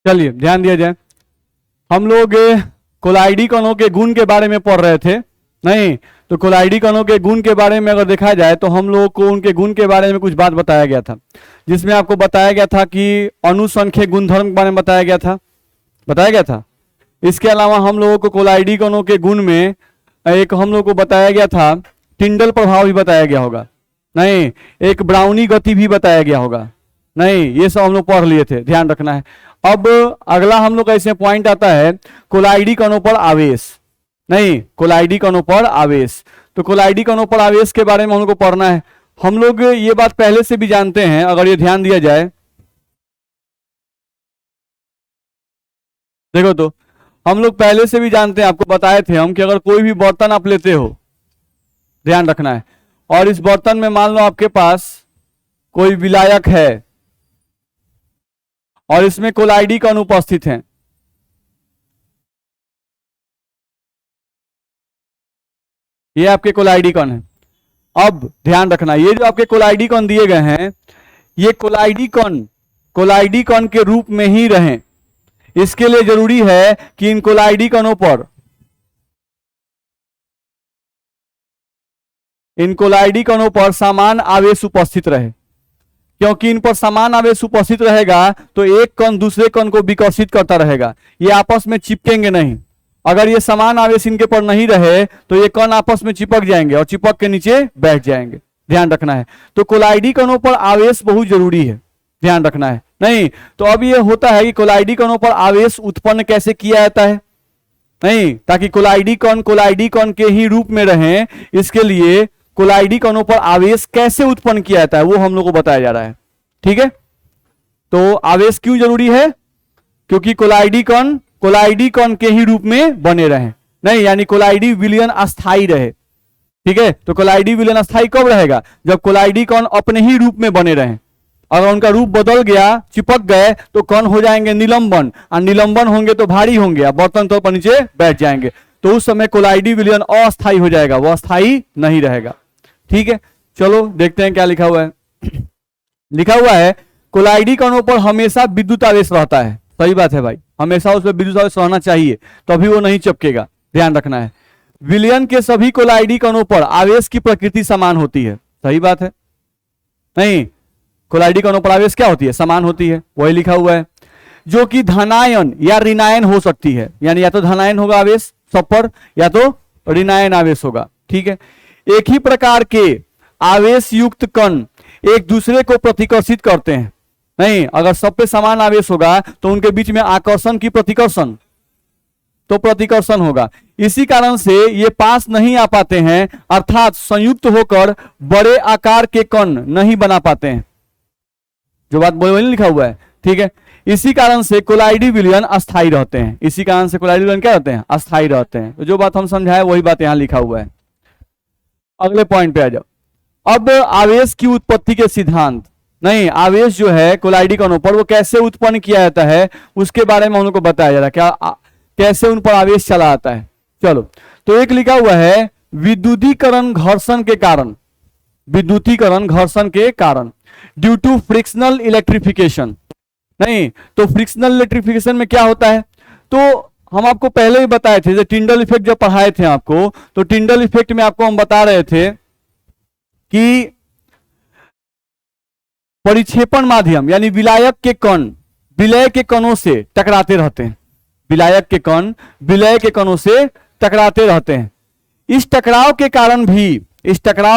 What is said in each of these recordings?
चलिए ध्यान दिया जाए, हम लोग कोलाइडी कणों के गुण के बारे में पढ़ रहे थे। नहीं तो कोलाइडी कणों के गुण के बारे में अगर देखा जाए तो हम लोग को उनके गुण के बारे में कुछ बात बताया गया था, जिसमें आपको बताया गया था कि अनुसंख्यक गुणधर्म के बारे में बताया गया था। इसके अलावा हम लोगों को कोलाइडी कणों के गुण में एक हम लोग को बताया गया था टिंडल प्रभाव भी बताया गया होगा, नहीं एक ब्राउनी गति भी बताया गया होगा। नहीं ये सब हम लोग पढ़ लिए थे, ध्यान रखना है। अब अगला हम लोग का इसमें पॉइंट आता है कोलाइडी कणों पर आवेश। नहीं कोलाइडी कणों पर आवेश, तो कोलाइडी कणों पर आवेश के बारे में हम लोग को पढ़ना है। हम लोग ये बात पहले से भी जानते हैं, अगर ये ध्यान दिया जाए, देखो तो हम लोग पहले से भी जानते हैं, आपको बताए थे हम कि अगर कोई भी बर्तन आप लेते हो, ध्यान रखना है, और इस बर्तन में मान लो आपके पास कोई विलायक है और इसमें कोलाइडी कण उपस्थित हैं, ये आपके कोलाइडी कण है। अब ध्यान रखना, ये जो आपके कोलाइडी कण दिए गए हैं, ये कोलाइडी कण के रूप में ही रहें। इसके लिए जरूरी है कि इन कोलाइडी कणों पर समान आवेश उपस्थित रहे, क्योंकि इन पर समान आवेश उपस्थित रहेगा तो एक कण दूसरे कण को विकर्षित करता रहेगा, ये आपस में चिपकेंगे नहीं। अगर ये समान आवेश इनके पर नहीं रहे तो ये कण आपस में चिपक जाएंगे और चिपक के नीचे बैठ जाएंगे, ध्यान रखना है। तो कोलाइडी कणों पर आवेश बहुत जरूरी है, ध्यान रखना है। नहीं तो अब ये होता है कि कोलाइडी कणों पर आवेश उत्पन्न कैसे किया जाता है, नहीं ताकि कोलाइडी कण के ही रूप में रहें, इसके लिए कोलाइडी कणों पर आवेश कैसे उत्पन्न किया जाता है वो हम लोग को बताया जा रहा है। ठीक है, तो आवेश क्यों जरूरी है, क्योंकि कोलाइडी कण के ही रूप में बने रहे, नहीं यानी कोलाइडी विलयन अस्थाई रहे। ठीक है, तो कोलाइडी विलयन अस्थाई कब रहेगा, जब कोलाइडी कण अपने ही रूप में बने रहे। अगर उनका रूप बदल गया, चिपक गए, तो कण हो जाएंगे निलंबन, और निलंबन होंगे तो भारी होंगे, बर्तन तो पर नीचे बैठ जाएंगे, तो उस समय कोलाइडी विलयन अस्थाई हो जाएगा, वो अस्थाई नहीं रहेगा। ठीक है, चलो देखते हैं क्या लिखा हुआ है। लिखा हुआ है कोलाइडी कणों पर हमेशा विद्युत आवेश रहता है। सही बात है भाई, हमेशा उस पर विद्युत आवेश रहना चाहिए, तभी वो नहीं चिपकेगा, ध्यान रखना है। विलयन के सभी कोलाइडी कणों पर आवेश की प्रकृति समान होती है। सही बात है, नहीं कोलाइडी कणों पर आवेश क्या होती है, समान होती है, वही लिखा हुआ है, जो कि धनायन या ऋणायन हो सकती है, यानी या तो धनायन होगा आवेश सब पर, या तो ऋणायन आवेश होगा। ठीक है, एक ही प्रकार के आवेश युक्त कण एक दूसरे को प्रतिकर्षित करते हैं। नहीं अगर सब पे समान आवेश होगा तो उनके बीच में आकर्षण की प्रतिकर्षण, तो प्रतिकर्षण होगा, इसी कारण से ये पास नहीं आ पाते हैं, अर्थात संयुक्त होकर बड़े आकार के कण नहीं बना पाते हैं। जो बात बोले लिखा हुआ है, ठीक है, इसी कारण से कोलाइडी विलयन अस्थाई रहते हैं। इसी कारण से कोलाइडी विलयन क्या रहते हैं, अस्थाई रहते हैं। तो जो बात हम समझाए वही बात यहां लिखा हुआ है। अगले पॉइंट पे आ जाओ। अब आवेश की उत्पत्ति के सिद्धांत, नहीं आवेश जो है कोलाइडी कणों पर वो कैसे उत्पन्न किया जाता है उसके बारे में हम लोग को बताया जा रहा है, क्या कैसे उन पर आवेश चला आता है। चलो, तो एक लिखा हुआ है विद्युतीकरण घर्षण के कारण, विद्युतीकरण घर्षण के कारण, ड्यू टू फ्रिक्शनल इलेक्ट्रिफिकेशन। नहीं तो फ्रिक्शनल इलेक्ट्रिफिकेशन में क्या होता है, तो हम आपको पहले ही बताए थे, जब टिंडल इफेक्ट जब पढ़ाए थे आपको, तो टिंडल इफेक्ट में आपको हम बता रहे थे कि परिक्षेपण माध्यम यानी विलायक के कण विलय के कणों से टकराते रहते हैं, विलायक के कण विलय के कणों से टकराते रहते हैं। इस टकराव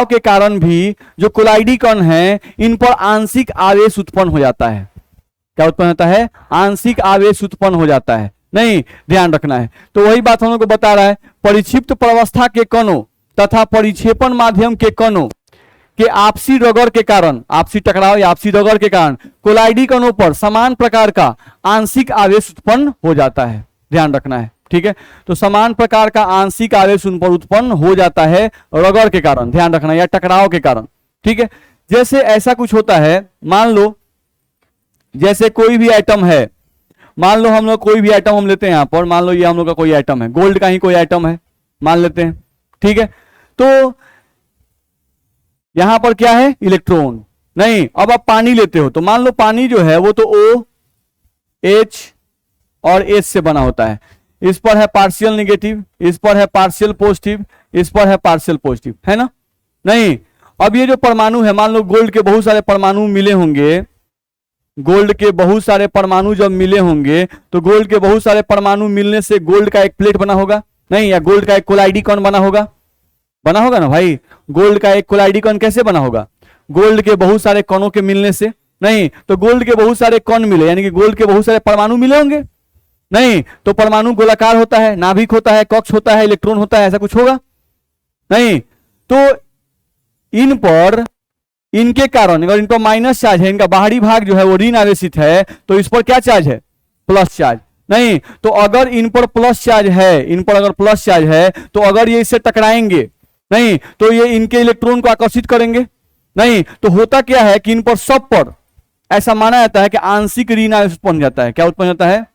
के कारण भी जो कोलाइडी कण हैं इन पर आंशिक आवेश उत्पन्न हो जाता है। क्या उत्पन्न होता है, आंशिक आवेश उत्पन्न हो जाता है। नहीं ध्यान रखना है, तो वही बात हम लोग को बता रहा है, परिक्षिप्त प्रावस्था के कणों तथा परिक्षेपण माध्यम के कणों के आपसी रगड़ के कारण, आपसी टकराव या आपसी रगड़ के कारण कोलाइडी कणों पर समान प्रकार का आंशिक आवेश उत्पन्न हो जाता है, ध्यान रखना है। ठीक है, तो समान प्रकार का आंशिक आवेश उन पर उत्पन्न हो जाता है रगड़ के कारण, ध्यान रखना, या टकराव के कारण। ठीक है, जैसे ऐसा कुछ होता है, मान लो जैसे कोई भी आइटम है, मान लो हम लोग कोई भी आइटम हम लेते हैं यहां पर, मान लो ये हम लोग का कोई आइटम है, गोल्ड का ही कोई आइटम है मान लेते हैं। ठीक है, तो यहां पर क्या है, इलेक्ट्रॉन। नहीं अब आप पानी लेते हो, तो मान लो पानी जो है वो तो OH और H से बना होता है। इस पर है पार्शियल निगेटिव, इस पर है पार्शियल पॉजिटिव, इस पर है पार्शियल पॉजिटिव, है ना? नहीं, अब ये जो परमाणु है, मान लो गोल्ड के बहुत सारे परमाणु मिले होंगे, गोल्ड के बहुत सारे परमाणु जब मिले होंगे तो गोल्ड के बहुत सारे परमाणु मिलने से गोल्ड का एक प्लेट बना होगा नहीं, या गोल्ड का एक कोलाइडी कण बना होगा ना भाई। गोल्ड का एक कोलाइडी कण कैसे बना होगा? गोल्ड के बहुत सारे कणों के मिलने से। नहीं, तो गोल्ड के बहुत सारे कण मिले यानी कि गोल्ड के बहुत सारे परमाणु मिले होंगे। नहीं, तो परमाणु गोलाकार होता है, नाभिक होता है, कक्ष होता है, इलेक्ट्रॉन होता है, ऐसा कुछ होगा नहीं। तो इन पर, इनके कारण अगर इन पर माइनस चार्ज है, इनका बाहरी भाग जो है वो ऋण आवेशित है, तो इस पर क्या चार्ज है? Plus charge. नहीं, तो अगर इन पर प्लस चार्ज है, इन पर अगर प्लस चार्ज है तो अगर ये इससे टकराएंगे नहीं तो ये इनके इलेक्ट्रॉन को आकर्षित करेंगे नहीं। तो होता क्या है कि इन पर सब पर ऐसा माना जाता है कि आंशिक ऋण आवेश उत्पन्न जाता है। क्या उत्पन्न होता है?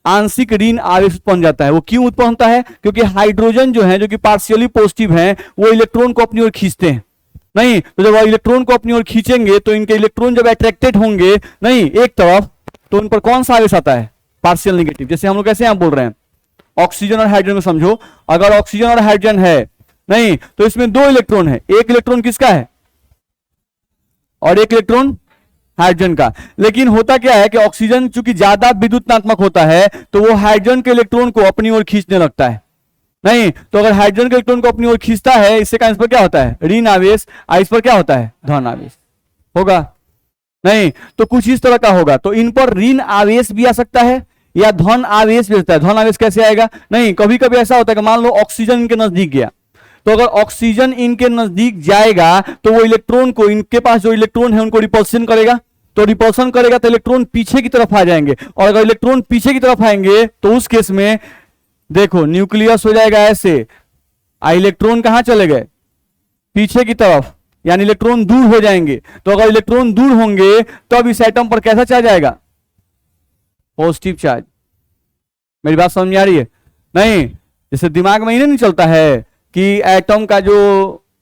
आंशिक ऋण आवेश उत्पन्न जाता है। वो क्यों उत्पन्न होता है? क्योंकि हाइड्रोजन जो है, जो कि पार्शियली पॉजिटिव है, वो इलेक्ट्रॉन को अपनी ओर खींचते हैं नहीं। तो जब वो इलेक्ट्रॉन को अपनी ओर खींचेंगे तो इनके इलेक्ट्रॉन जब अट्रैक्टेड होंगे नहीं एक तरफ, तो इन पर कौन सा आवेश आता है? Partial negative. जैसे हम लोग कैसे यहां बोल रहे हैं, ऑक्सीजन और हाइड्रोजन में समझो, अगर ऑक्सीजन और हाइड्रोजन है नहीं तो इसमें दो इलेक्ट्रॉन है, एक इलेक्ट्रॉन किसका है और एक इलेक्ट्रॉन हाइड्रोजन का। लेकिन होता क्या है कि ऑक्सीजन चूंकि ज्यादा विद्युतात्मक होता है तो वो हाइड्रोजन के इलेक्ट्रॉन को अपनी ओर खींचने लगता है नहीं। तो अगर हाइड्रोजन के इलेक्ट्रॉन को अपनी ओर खींचता है, इससे का इस पर क्या होता है? ऋण आवेश, इस पर क्या होता है? धन आवेश होगा नहीं। तो कुछ इस तरह का होगा। तो इन पर ऋण आवेश भी आ सकता है या धन आवेश भी आता है। धन आवेश कैसे आएगा? नहीं, कभी कभी ऐसा होता है कि मान लो ऑक्सीजन इनके नजदीक गया, तो अगर ऑक्सीजन इनके नजदीक जाएगा तो वो इलेक्ट्रॉन को, इनके पास जो इलेक्ट्रॉन है उनको रिपल्शन करेगा, तो रिपल्शन करेगा तो इलेक्ट्रॉन पीछे की तरफ आ जाएंगे, और अगर इलेक्ट्रॉन पीछे की तरफ आएंगे तो उस केस में देखो न्यूक्लियस हो जाएगा ऐसे, इलेक्ट्रॉन कहां चले गए? पीछे की तरफ, यानी इलेक्ट्रॉन दूर हो जाएंगे। तो अगर इलेक्ट्रॉन दूर होंगे तो अब इस एटम पर कैसा चार्ज आएगा? Positive charge. मेरी बात समझ में आ रही है? नहीं, जैसे दिमाग में ही नहीं चलता है कि एटम का जो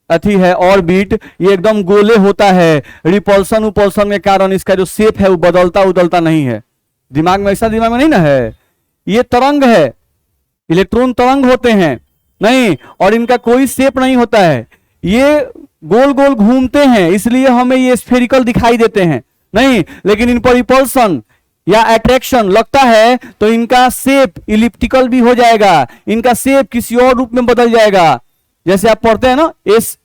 अथी है ऑर्बिट, ये एकदम गोले होता है, रिपल्सन उपल्सन के कारण इसका जो शेप है वो बदलता उदलता नहीं है। दिमाग में ऐसा, दिमाग में नहीं ना है। ये तरंग है, इलेक्ट्रॉन तरंग होते हैं नहीं, और इनका कोई शेप नहीं होता है, ये गोल गोल घूमते हैं, इसलिए हमें ये स्फेरिकल दिखाई देते हैं नहीं। लेकिन इन पर रिपल्सन या अट्रैक्शन लगता है तो इनका शेप इलिप्टिकल भी हो जाएगा, इनका शेप किसी और रूप में बदल जाएगा। जैसे आप पढ़ते हैं ना, एस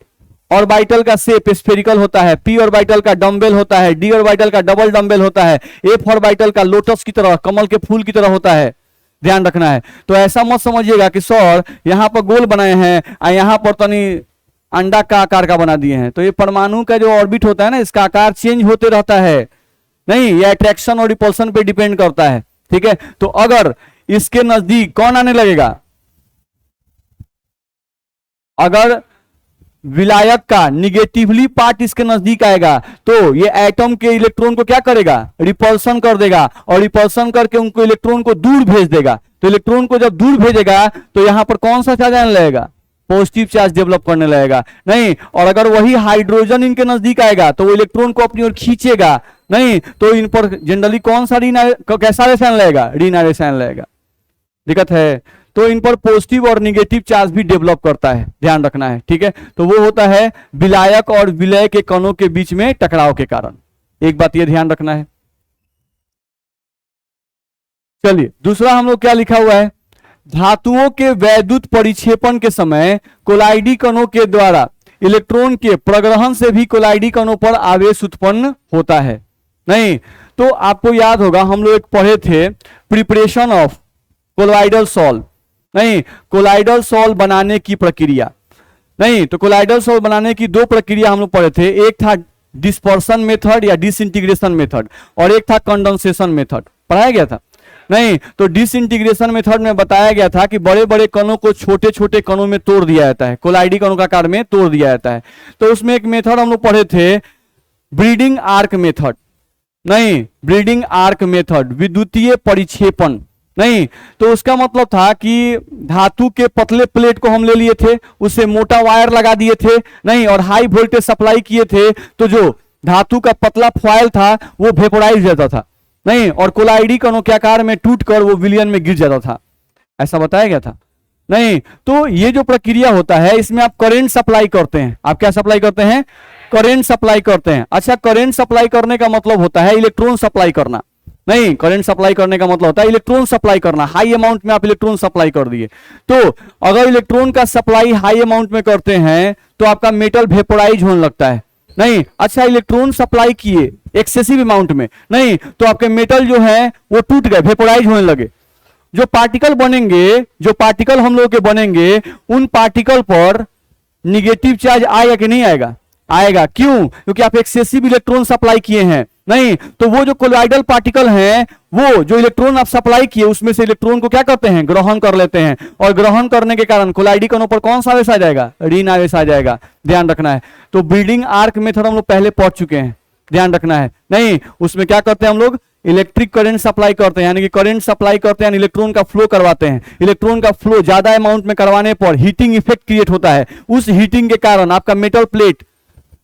ऑर्बिटल का शेप स्फेरिकल होता है, पी ऑर्बिटल का डम्बेल होता है, डी ऑर्बिटल का डबल डम्बेल होता है, एफ ऑर्बिटल का लोटस की तरह, कमल के फूल की तरह होता है। ध्यान रखना है। तो ऐसा मत समझिएगा कि सर यहां पर गोल बनाए हैं और यहां पर तनी अंडा का आकार का बना दिए हैं। तो ये परमाणु का जो ऑर्बिट होता है ना, इसका आकार चेंज होते रहता है नहीं, ये अट्रैक्शन और रिपल्सन पे डिपेंड करता है। ठीक है, तो अगर इसके नजदीक कौन आने लगेगा? अगर विलायक का निगेटिवली पार्ट इसके नजदीक आएगा तो ये एटम के इलेक्ट्रॉन को क्या करेगा? रिपल्सन कर देगा, और रिपल्सन करके उनको इलेक्ट्रॉन को दूर भेज देगा। तो इलेक्ट्रॉन को जब दूर भेजेगा तो यहां पर कौन सा चार्ज आने लगेगा? पॉजिटिव चार्ज डेवलप करने लगेगा नहीं। और अगर वही हाइड्रोजन इनके नजदीक आएगा तो वो इलेक्ट्रॉन को अपनी ओर खींचेगा नहीं, तो इन पर जनरली कौन सा कैसा आवेश आने लगेगा? ऋण आवेश आने लगेगा। दिक्कत है। तो इन पर पॉजिटिव और निगेटिव चार्ज भी डेवलप करता है, ध्यान रखना है। ठीक है, तो वो होता है विलायक और विलय के कणों के बीच में टकराव के कारण। एक बात ये ध्यान रखना है। चलिए दूसरा हम लोग क्या लिखा हुआ है? धातुओं के वैद्युत परिक्षेपण के समय कोलाइडी कणों के द्वारा इलेक्ट्रॉन के प्रग्रहण से भी कोलाइडी कणों पर आवेश उत्पन्न होता है नहीं। तो आपको याद होगा हम लोग एक पढ़े थे प्रिपरेशन ऑफ कोलाइडल सॉल्व नहीं, कोलाइडल सॉल्व बनाने की प्रक्रिया नहीं। तो कोलाइडल सॉल्व बनाने की दो प्रक्रिया हम लोग पढ़े थे, एक था डिस्पर्सन मेथड या डिसइंटीग्रेशन मेथड, और एक था कंडेंसेशन मेथड। पढ़ाया गया था नहीं। तो डिसइंटीग्रेशन मेथड में बताया गया था कि बड़े बड़े कणों को छोटे छोटे कणों में तोड़ दिया जाता है, कोलाइडी कणों का आकार में तोड़ दिया जाता है। तो उसमें एक मेथड हम लोग पढ़े थे ब्रीडिंग आर्क मेथड नहीं, ब्रीडिंग आर्क मेथड, विद्युतीय परिक्षेपण नहीं। तो उसका मतलब था कि धातु के पतले प्लेट को हम ले लिए थे, उससे मोटा वायर लगा दिए थे नहीं, और हाई वोल्टेज सप्लाई किए थे, तो जो धातु का पतला फॉयल था वो वेपोराइज जाता था नहीं, और कोलाइडी कणों के आकार में टूटकर वो विलयन में गिर जाता था, ऐसा बताया गया था। नहीं, तो ये जो प्रक्रिया होता है इसमें आप करंट सप्लाई करते हैं। आप क्या सप्लाई करते हैं? करंट सप्लाई करते हैं। अच्छा, करंट सप्लाई करने का मतलब होता है इलेक्ट्रॉन सप्लाई करना। नहीं, करंट सप्लाई करने का मतलब होता है इलेक्ट्रॉन सप्लाई करना। हाई अमाउंट में आप इलेक्ट्रॉन सप्लाई कर दिए, तो अगर इलेक्ट्रॉन का सप्लाई हाई अमाउंट में करते हैं तो आपका मेटल वेपोराइज होने लगता है। नहीं, अच्छा, इलेक्ट्रॉन सप्लाई किए एक्सेसिव अमाउंट में, नहीं तो आपके मेटल जो है वो टूट गए, वेपोराइज होने लगे। जो पार्टिकल बनेंगे, जो पार्टिकल हम लोग के बनेंगे, उन पार्टिकल पर निगेटिव चार्ज आएगा कि नहीं आएगा? आएगा। क्यों? क्योंकि आप एक्सेसिव इलेक्ट्रॉन सप्लाई किए हैं। नहीं, तो वो जो कोलॉइडल पार्टिकल हैं, वो जो इलेक्ट्रॉन आप सप्लाई किए उसमें से इलेक्ट्रॉन को क्या करते हैं? ग्रहण कर लेते हैं, और ग्रहण करने के कारण कोलाइडी कणों पर कौन सा आवेश आ जाएगा? ऋण आवेश आ जाएगा। ध्यान रखना है। तो ब्रीडिंग आर्क मेथड हम लोग पहले पढ़ चुके हैं, ध्यान रखना है। नहीं, उसमें क्या करते हैं हम लोग? इलेक्ट्रिक करंट सप्लाई करते हैं, यानी कि करंट सप्लाई करते हैं, इलेक्ट्रॉन का फ्लो करवाते हैं। इलेक्ट्रॉन का फ्लो ज्यादा अमाउंट में करवाने पर हीटिंग इफेक्ट क्रिएट होता है। उस हीटिंग के कारण आपका मेटल प्लेट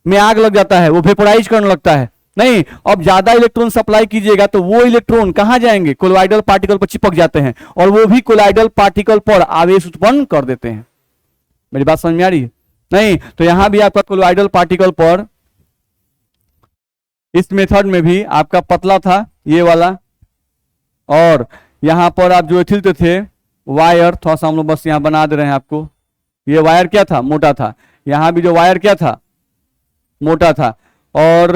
में आग लग जाता है, वो वेपोराइज करने लगता है। नहीं, अब ज्यादा इलेक्ट्रॉन सप्लाई कीजिएगा तो वो इलेक्ट्रॉन कहां जाएंगे? कोलॉइडल पार्टिकल पर चिपक जाते हैं, और वो भी कोलॉइडल पार्टिकल पर आवेश उत्पन्न कर देते हैं। मेरी बात समझ में आ रही है? नहीं, तो यहां भी आपका कोलॉइडल पार्टिकल पर, इस मेथड में भी आपका पतला था ये वाला, और यहां पर आप जो एथिल थे वायर, थोड़ा सा हम लोग बस यहां बना दे रहे हैं आपको। ये वायर क्या था? मोटा था। यहां भी जो वायर क्या था? मोटा था। और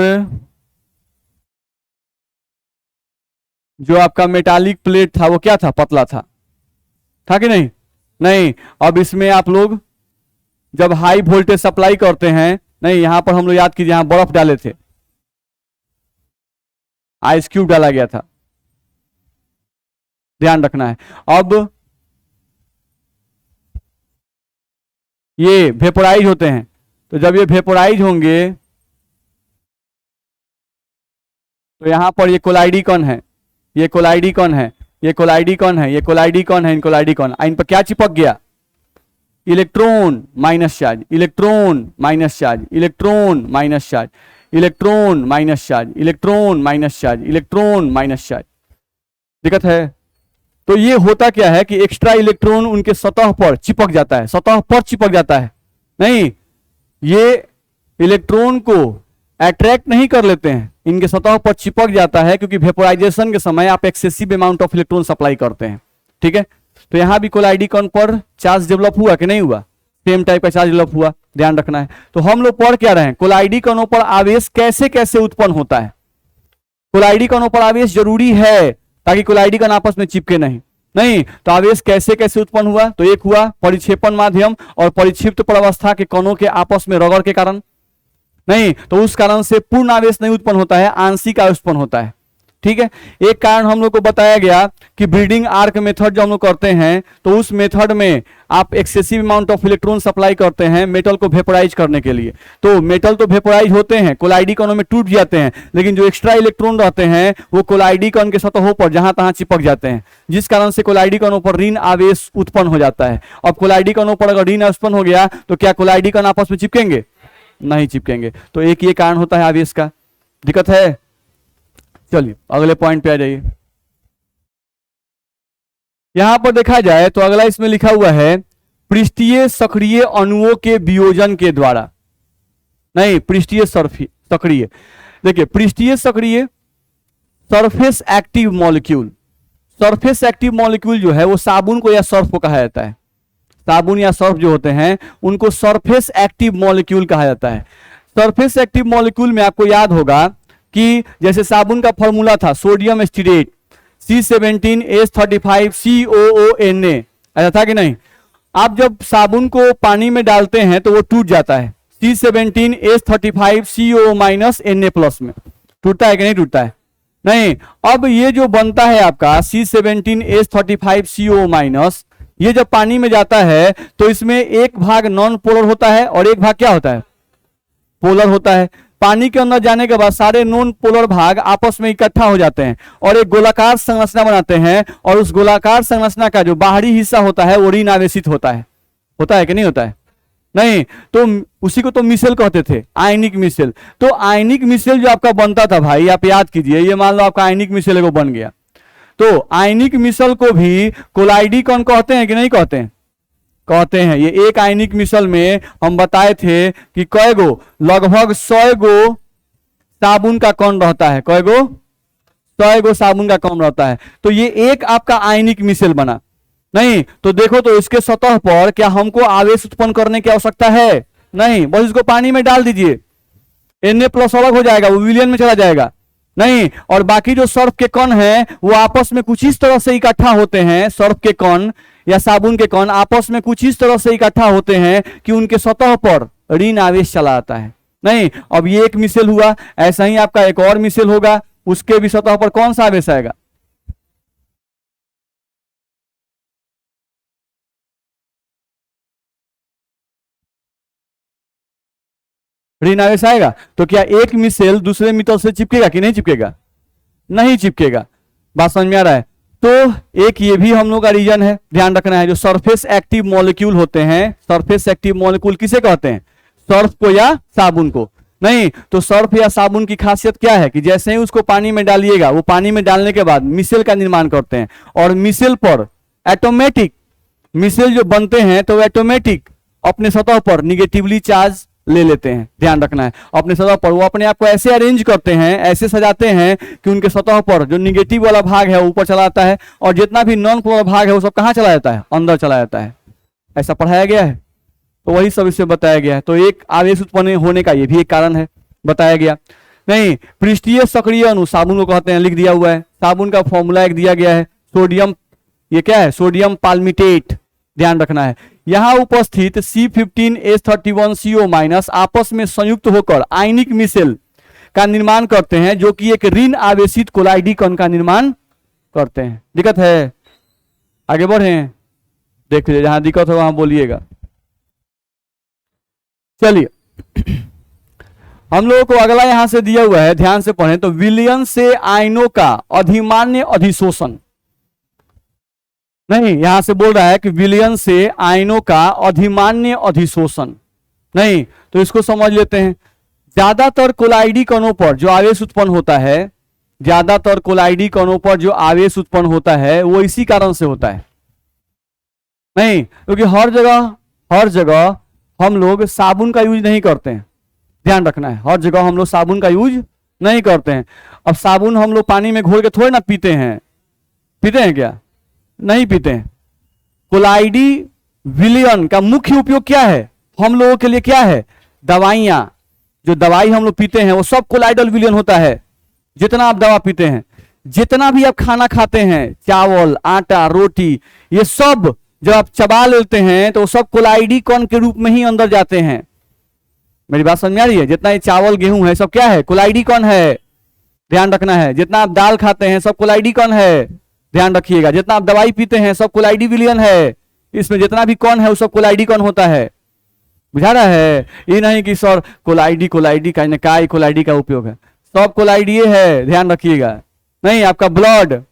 जो आपका मेटालिक प्लेट था वो क्या था? पतला था। था कि नहीं? नहीं, अब इसमें आप लोग जब हाई वोल्टेज सप्लाई करते हैं, नहीं यहां पर हम लोग याद कीजिए, यहां बर्फ डाले थे, आइस क्यूब डाला गया था, ध्यान रखना है। अब ये वेपोराइज होते हैं, तो जब ये वेपोराइज होंगे तो यहां पर ये कोलाइडी कण है, ये कोलाइडी कण है, ये कोलाइडी कण है, ये कोलाइडी कण है, इन कोलाइडी कण, इन पर क्या चिपक गया? Electron minus charge, electron minus charge, electron minus charge, electron minus charge, electron minus charge, electron minus charge. दिक्कत है? तो ये होता क्या है कि एक्स्ट्रा इलेक्ट्रॉन उनके सतह पर चिपक जाता है, सतह पर चिपक जाता है। नहीं, ये इलेक्ट्रॉन को अट्रैक्ट नहीं कर लेते हैं, इनके सतह पर चिपक जाता है, क्योंकि वेपोराइजेशन के समय आप excessive amount of electron supply करते हैं। ठीक है, तो यहां भी कोलाइडी कण पर चार्ज डेवलप हुआ कि नहीं हुआ? सेम टाइप का चार्ज डेवलप हुआ, ध्यान रखना है। तो हम लोग पढ़ क्या रहे हैं? कोलाइडी कणों पर आवेश कैसे कैसे उत्पन्न होता है। कोलाइडी कणों पर आवेश जरूरी है ताकि कोलाइडी कण आपस में चिपके नहीं। नहीं, तो आवेश कैसे कैसे उत्पन्न हुआ? तो एक हुआ परिक्षेपण माध्यम और परिक्षिप्त प्रवस्था के कणों के आपस में रगड़ के कारण। नहीं, तो उस कारण से पूर्ण आवेश नहीं उत्पन्न होता है, आंशिक आवेश उत्पन्न होता है। ठीक है, एक कारण हम लोग को बताया गया कि ब्रीडिंग आर्क मेथड जो हम लोग करते हैं, तो उस मेथड में आप excessive amount of electron supply करते हैं मेटल को वेपोराइज करने के लिए। तो मेटल तो वेपोराइज होते हैं, कोलाइडी कणों में टूट जाते हैं, लेकिन जो एक्स्ट्रा इलेक्ट्रॉन रहते हैं वो कोलाइडी कण के सतहों पर जहां तहां चिपक जाते हैं, जिस कारण से कोलाइडी कणों पर ऋण आवेश उत्पन्न हो जाता है। अब कोलाइडी कणों पर अगर ऋण आवेश उत्पन्न हो गया तो क्या कोलाइडी कण आपस में चिपकेंगे? नहीं चिपकेंगे। तो एक ये कारण होता है आवेश का। दिक्कत है? चलिए अगले पॉइंट पे आ जाइए। यहां पर देखा जाए तो अगला इसमें लिखा हुआ है पृष्ठीय सक्रिय अणुओं के वियोजन के द्वारा। नहीं, पृष्ठीय सक्रिय। देखिए, पृष्ठीय सक्रिय surface active molecule, surface active molecule जो है वो साबुन को या सर्फ को कहा जाता है। साबुन या सर्फ जो होते हैं उनको सरफेस एक्टिव मॉलिक्यूल कहा जाता है। सरफेस एक्टिव मॉलिक्यूल में आपको याद होगा कि जैसे साबुन का फॉर्मूला था सोडियम एस्टिरेट C17H35COONA, ऐसा था कि नहीं? आप जब साबुन को पानी में डालते हैं तो वो टूट जाता है, C17H35CO- में टूटता है कि नहीं टूटता है? नहीं। अब ये जो बनता है आपका C17H35CO-, ये जब पानी में जाता है तो इसमें एक भाग नॉन पोलर होता है और एक भाग क्या होता है? पोलर होता है। पानी के अंदर जाने के बाद सारे नॉन पोलर भाग आपस में इकट्ठा हो जाते हैं और एक गोलाकार संरचना बनाते हैं, और उस गोलाकार संरचना का जो बाहरी हिस्सा होता है वो ऋण आवेशित होता है कि नहीं होता है? नहीं, तो उसी को तो मिसेल कहते थे, आयनिक मिसेल। तो आयनिक मिसेल जो आपका बनता था भाई, आप याद कीजिए, ये मान लो आपका आयनिक मिसेल एगो बन गया, तो आयनिक मिसल को भी कोलाइडी कौन कहते हैं कि नहीं कहते हैं? कहते हैं। ये एक आयनिक मिसल में हम बताए थे कि कई गो, लगभग 100 गो साबुन का कण रहता है। कई गो? 100 गो साबुन का कण रहता है। तो ये एक आपका आयनिक मिसल बना। नहीं तो देखो, तो इसके सतह पर क्या हमको आवेश उत्पन्न करने की आवश्यकता है? नहीं, बस इसको पानी में डाल दीजिए, Na+ अलग हो जाएगा, वो विलयन में चला जाएगा। नहीं, और बाकी जो सर्फ के कण हैं वो आपस में कुछ इस तरह से इकट्ठा होते हैं, सर्फ के कण या साबुन के कण आपस में कुछ इस तरह से इकट्ठा होते हैं कि उनके सतह पर ऋण आवेश चला आता है। नहीं, अब ये एक मिसेल हुआ, ऐसा ही आपका एक और मिसेल होगा, उसके भी सतह पर कौन सा आवेश आएगा? ऋण आवेश आएगा। तो क्या एक मिसेल दूसरे मिसल से चिपकेगा कि नहीं चिपकेगा? नहीं चिपकेगा। बात समझ में आ रहा है? तो एक ये भी हम लोग का रीजन है, ध्यान रखना है। जो सरफेस एक्टिव मॉलिक्यूल होते हैं, सरफेस एक्टिव मॉलिक्यूल किसे कहते हैं? सर्फ को या साबुन को। नहीं, तो सर्फ या साबुन की खासियत क्या है कि जैसे ही उसको पानी में डालिएगा, वो पानी में डालने के बाद मिसेल का निर्माण करते हैं, और मिसेल पर ऑटोमेटिक, मिसेल जो बनते हैं तो ऑटोमेटिक अपने सतह पर निगेटिवली चार्ज ले लेते हैं। ध्यान रखना है, अपने सतह पर वो अपने आप को ऐसे अरेंज करते हैं, ऐसे सजाते हैं कि उनके सतह पर जो निगेटिव वाला भाग है ऊपर चला जाता है, और जितना भी नॉन पोलर भाग है वो सब कहाँ चला जाता है? अंदर चला जाता है। ऐसा पढ़ाया गया है, तो वही सब इससे बताया गया है। तो एक आवेश उत्पन्न होने का ये भी एक कारण है, बताया गया। नहीं, पृष्ठीय सक्रिय अणु साबुन को कहते हैं, लिख दिया हुआ है। साबुन का फॉर्मूला एक दिया गया है, सोडियम, ये क्या है? Sodium palmitate. ध्यान रखना है, यहां उपस्थित C15H31CO- आपस में संयुक्त होकर आयनिक मिसेल का निर्माण करते हैं, जो कि एक ऋण आवेशित कोलाइडी कण का निर्माण करते हैं। दिक्कत है? आगे बढ़े, देख लीजिए, जहां दिक्कत हो वहां बोलिएगा। चलिए, हम लोगों को अगला यहां से दिया हुआ है, ध्यान से पढ़ें। तो विलयन से आयनों का अधिमान्य अधिशोषण। नहीं, यहां से बोल रहा है कि विलयन से आयनों का अधिमान्य अधिशोषण। नहीं, तो इसको समझ लेते हैं। ज्यादातर कोलाइडी कणों पर जो आवेश उत्पन्न होता है, ज्यादातर कोलाइडी कणों पर जो आवेश उत्पन्न होता है वो इसी कारण से होता है। नहीं, क्योंकि हर जगह हम लोग साबुन का यूज नहीं करते हैं। ध्यान रखना है, हर जगह हम लोग साबुन का यूज नहीं करते हैं। अब साबुन हम लोग पानी में घोल के थोड़े ना पीते हैं। पीते हैं क्या? नहीं पीते हैं। कोलाइडी विलयन का मुख्य उपयोग क्या है हम लोगों के लिए? क्या है? दवाइयां। जो दवाई हम लोग पीते हैं वो सब कोलाइडल विलयन होता है। जितना आप दवा पीते हैं, जितना भी आप खाना खाते हैं, चावल, आटा, रोटी, ये सब जब आप चबा लेते हैं तो वो सब कोलाइडी कण के रूप में ही अंदर जाते हैं। मेरी बात समझ में आ रही है? जितना ये चावल गेहूं है सब क्या है? कोलाइडी कण है। ध्यान रखना है, जितना आप दाल खाते हैं सब कोलाइडी कण है। ध्यान रखिएगा, जितना आप दवाई पीते हैं सब कोलाइडी विलयन है। इसमें जितना भी कण है वो सब कोलाइडी कण होता है। बुझा रहा है? ये नहीं कि सर कोलाइडी कोलाइडी का उपयोग है, सब कोलाइडी है, ध्यान रखिएगा। नहीं, आपका ब्लड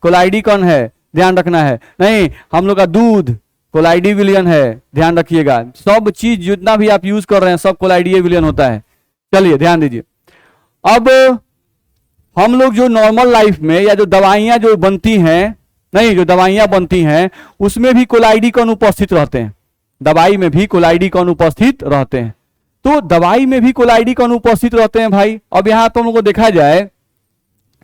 कोलाइडी कण है, ध्यान रखना है। नहीं, हम लोग का दूध कोलाइडी विलयन है, ध्यान रखिएगा। सब चीज जितना भी आप यूज कर रहे हैं सब कोलाइडी विलयन होता है। चलिए ध्यान दीजिए। अब हम लोग जो नॉर्मल लाइफ में या जो दवाइयां जो बनती हैं, नहीं, जो दवाइयां बनती हैं उसमें भी कोलाइडी कण उपस्थित रहते हैं। दवाई में भी कोलाइडी कण उपस्थित रहते हैं। तो दवाई में भी कोलाइडी कण उपस्थित रहते हैं भाई। अब यहां तो हम लोग को देखा जाए,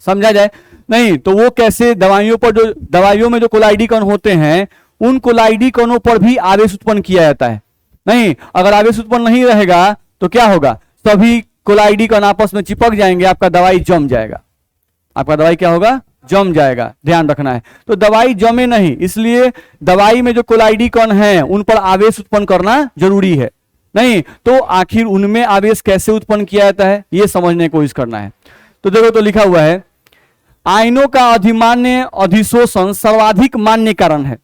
समझा जाए। नहीं, तो वो कैसे? दवाइयों में जो कोलाइडी कण होते हैं उन कोलाइडी कणों पर भी आवेश उत्पन्न किया जाता है। नहीं, अगर आवेश उत्पन्न नहीं रहेगा तो क्या होगा? सभी कोलाइडी कण आपस में चिपक जाएंगे, आपका दवाई जम जाएगा। आपका दवाई क्या होगा? जम जाएगा। ध्यान रखना है। तो दवाई जमे नहीं, इसलिए दवाई में जो कोलाइडी कण हैं उन पर आवेश उत्पन्न करना जरूरी है। नहीं, तो आखिर उनमें आवेश कैसे उत्पन्न किया जाता है यह समझने की कोशिश करना है। तो देखो, तो लिखा हुआ है आयनों का अधिमान्य अधिशोषण सर्वाधिक मान्य कारण है।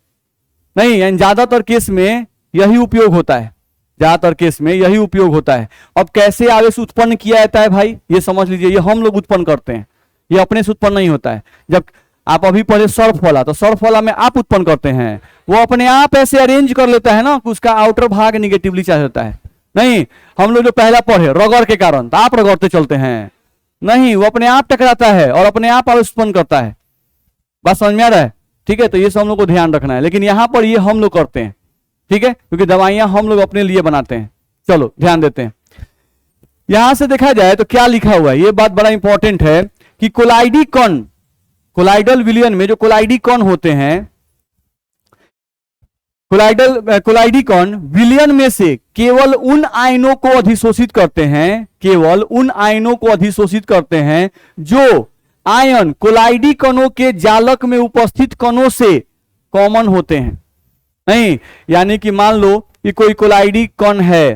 नहीं, यानी ज्यादातर केस में यही उपयोग होता है, ज्यादातर केस में यही उपयोग होता है। अब कैसे आवेश उत्पन्न किया जाता है भाई, ये समझ लीजिए। ये हम लोग उत्पन्न करते हैं, ये अपने से उत्पन्न नहीं होता है। जब आप अभी पढ़े सर्फ वाला, तो सर्फ वाला में आप उत्पन्न करते हैं, वो अपने आप ऐसे अरेंज कर लेता है ना कि उसका आउटर भाग निगेटिवली चार्ज होता है। नहीं, हम लोग जो पहला पढ़े रगड़ के कारण, तो आप रगड़ते चलते हैं, नहीं, वो अपने आप टकराता है और अपने आप आवेश उत्पन्न करता है। बात समझ में आ रहा है? ठीक है, तो ये सब हम लोग को ध्यान रखना है, लेकिन यहां पर ये हम लोग करते हैं, ठीक है, क्योंकि दवाइयां हम लोग अपने लिए बनाते हैं। चलो ध्यान देते हैं, यहां से देखा जाए तो क्या लिखा हुआ है, ये बात बड़ा इंपॉर्टेंट है कि कोलाइडी कण, कोलाइडल विलयन में जो कोलाइडी कण होते हैं, कोलाइडी कण विलयन में से केवल उन आयनों को अधिशोषित करते हैं, केवल उन आयनों को अधिशोषित करते हैं जो आयन कोलाइडी कणों के जालक में उपस्थित कणों से कॉमन होते हैं। नहीं, यानी कि मान लो कि कोई कोलाइडी कण है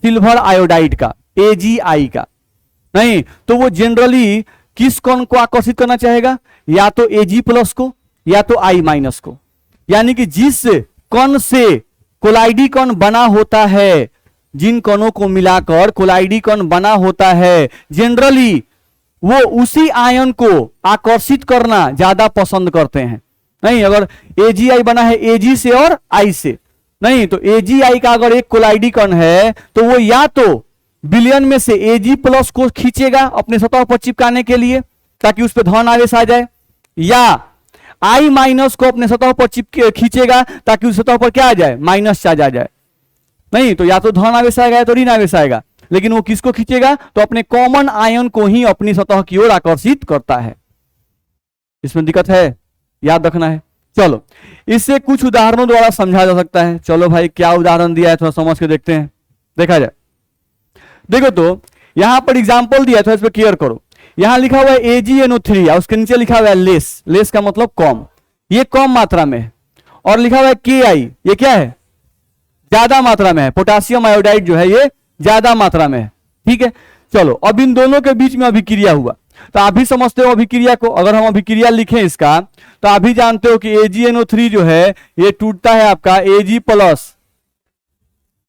सिल्वर आयोडाइड का, AgI का, नहीं, तो वो जनरली किस कण को आकर्षित करना चाहेगा, या तो Ag+ को या तो I- को, यानी कि जिस कण से कोलाइडी कण बना होता है, जिन कणों को मिलाकर कोलाइडी कण बना होता है, जनरली वो उसी आयन को आकर्षित करना ज्यादा पसंद करते हैं। नहीं, अगर AgI बना है Ag से और I से, नहीं, तो AgI का अगर एक कोलाइडी कण है तो वो या तो विलयन में से Ag+ को खींचेगा अपने सतह पर चिपकाने के लिए ताकि उस पर धन आवेश आ जाए, या I- को अपने सतह पर चिपके खींचेगा ताकि उस सतह पर क्या आ जाए, माइनस चार्ज आ जाए। नहीं, तो या तो धन आवेश आएगा या तो ऋण आवेश आएगा, लेकिन वो किसको खींचेगा, तो अपने कॉमन आयन को ही अपनी सतह की ओर आकर्षित करता है। इसमें दिक्कत है, याद रखना है। चलो, इससे कुछ उदाहरणों द्वारा समझा जा सकता है। चलो भाई, क्या उदाहरण दिया है थोड़ा समझ के देखते हैं, देखा जाए। देखो तो यहां पर एग्जाम्पल दिया था, इस पर क्लियर करो। यहां लिखा हुआ है AgNO3 और उसके नीचे लिखा हुआ है लेस, लेस का मतलब कम, ये कम मात्रा में है, और लिखा हुआ है Ki, ये क्या है, ज्यादा मात्रा में है, पोटासियम आयोडाइड जो है ये ज्यादा मात्रा में है। ठीक है, चलो अब इन दोनों के बीच में अभिक्रिया हुआ, तो आप भी समझते हो अभिक्रिया को। अगर हम अभिक्रिया लिखें इसका, तो आप भी जानते हो कि AgNO3 जो है ये टूटता है आपका Ag+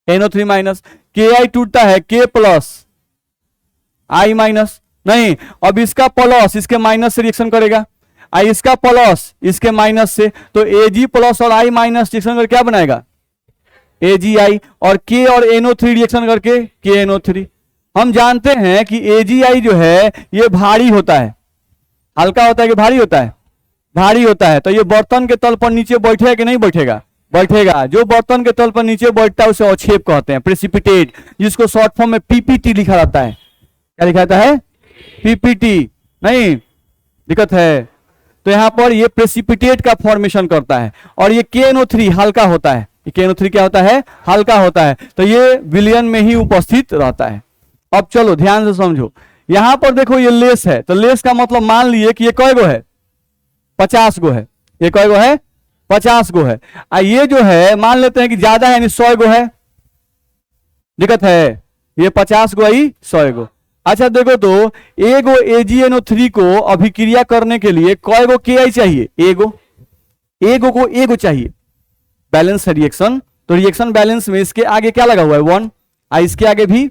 NO3-, Ki टूटता है K+ I-। नहीं, अब इसका प्लस इसके माइनस से रिएक्शन करेगा, इसका प्लस इसके माइनस से, तो Ag+ और I- रिएक्शन करके क्या बनाएगा, AgI, और K और NO3 रिएक्शन करके KNO3। हम जानते हैं कि AgI जो है ये भारी होता है, हल्का होता है कि भारी होता है, भारी होता है। तो ये बर्तन के तल पर नीचे बैठेगा कि नहीं बैठेगा, बैठेगा। जो बर्तन के तल पर नीचे बैठता है उसे अवक्षेप कहते हैं, प्रेसिपिटेट, जिसको शॉर्ट फॉर्म में PPT लिखा रहता है। क्या लिखा रहता है, PPT। नहीं, दिक्कत है, तो यहां पर ये प्रेसिपिटेट का फॉर्मेशन करता है, और ये KNO3 हल्का होता है, KNO3 क्या होता है, हल्का होता है, तो ये विलयन में ही उपस्थित रहता है। अब चलो ध्यान से समझो, यहां पर देखो ये लेस है, तो लेस का मतलब मान लिए कि ये कै गो है, 50 गो है, ये कै गो है, 50 गो है। ये जो है मान लेते हैं कि ज्यादा है, यानी 100 गो है, दिक्कत है, ये 50 गो आई 100 गो। अच्छा देखो तो एगो AgNO3 को अभिक्रिया करने के लिए कै गो Ki चाहिए, एगो, एगो को एगो चाहिए, बैलेंस है रिएक्शन, तो रिएक्शन बैलेंस में इसके आगे क्या लगा हुआ है 1, इसके आगे भी,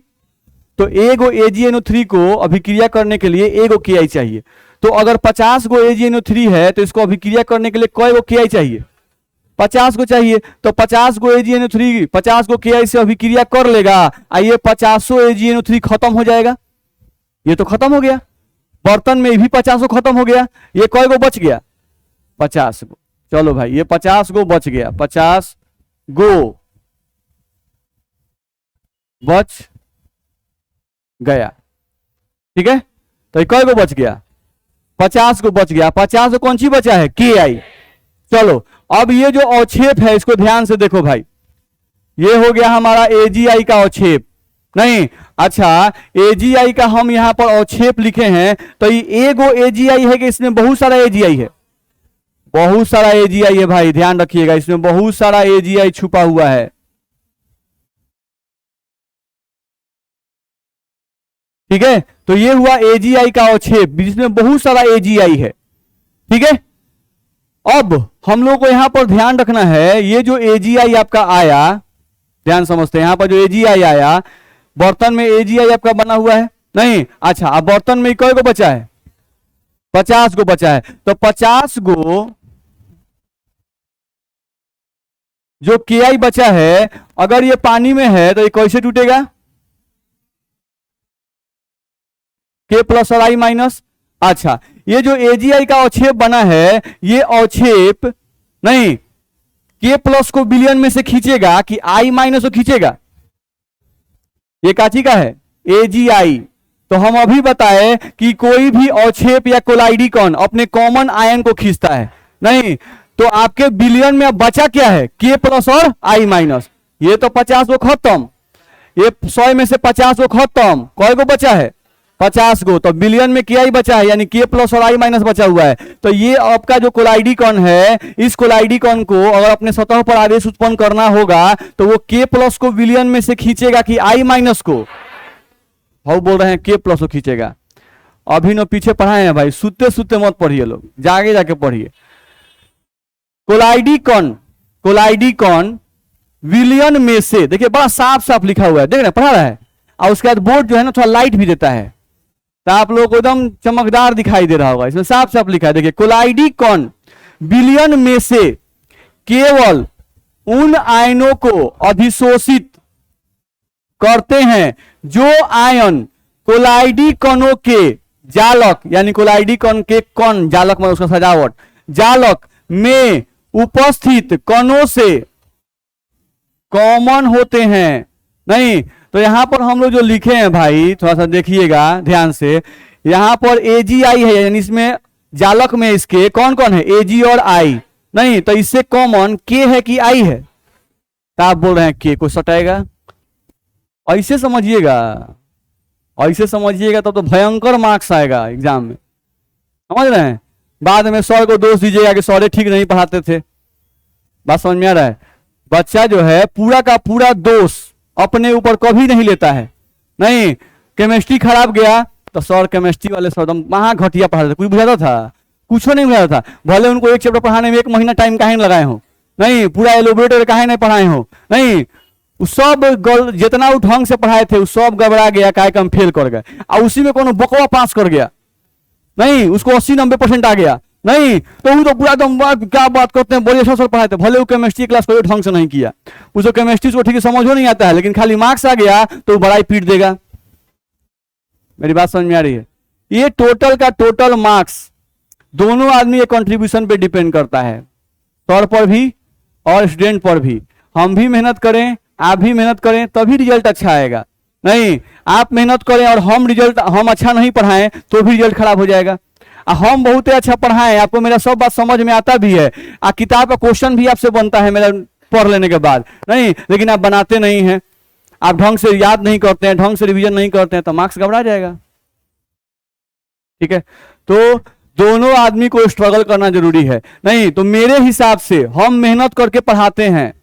तो एगो AgNO3 को अभिक्रिया करने के लिए एगो Ki चाहिए। तो अगर 50 गो AgNO3 है तो इसको अभिक्रिया करने के लिए कै गो Ki चाहिए, 50 को चाहिए। तो 50 गो AgNO3 50 गो Ki से अभिक्रिया कर लेगा, ये 50 AgNO3 खत्म हो जाएगा, ये तो खत्म हो गया, बर्तन में भी 50 खत्म हो गया, ये कै गो बच गया, 50 गो। चलो भाई ये 50 गो बच गया, 50 गो बच गया, ठीक है, तो कै गो बच गया, 50 गो बच गया, 50 कौन सी बचा है, Ki। चलो अब ये जो अवक्षेप है इसको ध्यान से देखो भाई, ये हो गया हमारा AgI का अवक्षेप। नहीं, अच्छा AgI का हम यहां पर अवक्षेप लिखे हैं, तो ये एगो AgI है कि इसमें बहुत सारा AgI है, बहुत सारा AgI है भाई, ध्यान रखिएगा, इसमें बहुत सारा AgI छुपा हुआ है। ठीक है, तो ये हुआ AgI का अवक्षेप जिसमें बहुत सारा AgI है। ठीक है, अब हम लोग को यहां पर ध्यान रखना है, ये जो AgI आपका आया, ध्यान समझते हैं, यहां पर जो AgI आया, बर्तन में AgI आपका बना हुआ है, नहीं, अच्छा अब बर्तन में कै गो बचा है, 50 गो बचा है। तो 50 गो जो के आई बचा है, अगर ये पानी में है तो ये कैसे टूटेगा? के प्लस और आई माइनस। अच्छा, ये जो एजीआई का अवक्षेप बना है, ये अवक्षेप नहीं के प्लस को विलयन में से खींचेगा कि आई माइनस को खींचेगा? ये काची का है? एजीआई। तो हम अभी बताए कि कोई भी अवक्षेप या कोलाइडी कण अपने कॉमन आयन को खींचता है नहीं। तो आपके विलयन में अब बचा क्या है? के प्लस और आई माइनस। ये तो 50 को खत्म, ये 100 में से 50 को खत्म, कौन को बचा है? 50 गो। तो बिलियन में क्या ही बचा है, यानी के प्लस और आई माइनस बचा हुआ है। तो ये आपका जो कोलाइडी कण है, इस कोलाइडी कण को अगर अपने सतह पर आवेश उत्पन्न करना होगा तो वो के प्लस को बिलियन में से खींचेगा कि आई माइनस को? हम बोल रहे हैं के प्लस को खींचेगा। अभी न पीछे पढ़ाए हैं भाई, सुते सुते मत पढ़िए लोग, जागे जाके पढ़िए। कोलाइडी कण विलियन में से, देखिए बड़ा साफ साफ लिखा हुआ है, देख रहे पढ़ा रहा है। और उसके बाद बोर्ड जो है ना थोड़ा लाइट भी देता है, तो आप लोगों को एकदम चमकदार दिखाई दे रहा होगा। इसमें साफ साफ लिखा है, देखिए कोलाइडी कण विलियन में से केवल उन आयनों को अधिशोषित करते हैं जो आयन कोलाइडी कणों के जालक, यानी कोलाइडी कण के कण जालक में उसका सजावट, जालक में उपस्थित कणों से कॉमन होते हैं नहीं। तो यहां पर हम लोग जो लिखे हैं भाई, थोड़ा सा देखिएगा ध्यान से, यहां पर एजीआई है, यानी इसमें जालक में इसके कौन कौन है? एजी और आई नहीं। तो इससे कॉमन के है कि आई है? तो आप बोल रहे हैं के को सटाएगा। ऐसे समझिएगा, ऐसे समझिएगा तब तो भयंकर मार्क्स आएगा एग्जाम में, समझ रहे हैं। बाद में सर को दोष दीजिएगा कि सर ठीक नहीं पढ़ाते थे। बात समझ में आ रहा है? बच्चा जो है पूरा का पूरा दोष अपने ऊपर कभी नहीं लेता है नहीं। केमिस्ट्री खराब गया तो सर केमिस्ट्री वाले सर एकदम महा घटिया पढ़ाते थे, कुछ बुझाता था? कुछ नहीं बुझाता था। भले उनको एक चैप्टर पढ़ाने में 1 महीना टाइम काहे नहीं लगाए हो नहीं, पूरा एलोबरेटर काहे नहीं पढ़ाए हो नहीं, सब जितना वो ढंग से पढ़ाए थे वो सब गड़बड़ा गया, काहे कम फेल कर गए। और उसी में कोनो बकवा पास कर गया नहीं, उसको 80-90% आ गया नहीं, तो वो तो पूरा एकदम क्या बात करते हैं, बड़े सर पढ़ाए थे। भले वो केमिस्ट्री क्लास कोई ढंग से नहीं किया, उसको केमिस्ट्री को ठीक से समझ नहीं आता है, लेकिन खाली मार्क्स आ गया तो वो बड़ा ही पीट देगा। मेरी बात समझ में आ रही है? ये टोटल का टोटल मार्क्स दोनों आदमी के कंट्रीब्यूशन पे डिपेंड करता है, सर पर भी और स्टूडेंट पर भी। हम भी मेहनत करें, आप भी मेहनत करें, तभी रिजल्ट अच्छा आएगा नहीं। आप मेहनत करें और हम अच्छा नहीं पढ़ाएं तो भी रिजल्ट खराब हो जाएगा। हम बहुत अच्छा पढ़ाएं, आपको मेरा सब बात समझ में आता भी है, किताब का क्वेश्चन भी आपसे बनता है मेरा पढ़ लेने के बाद नहीं, लेकिन आप बनाते नहीं हैं, आप ढंग से याद नहीं करते हैं, ढंग से रिवीजन नहीं करते हैं, तो मार्क्स घबरा जाएगा। ठीक है, तो दोनों आदमी को स्ट्रगल करना जरूरी है नहीं। तो मेरे हिसाब से हम मेहनत करके पढ़ाते हैं,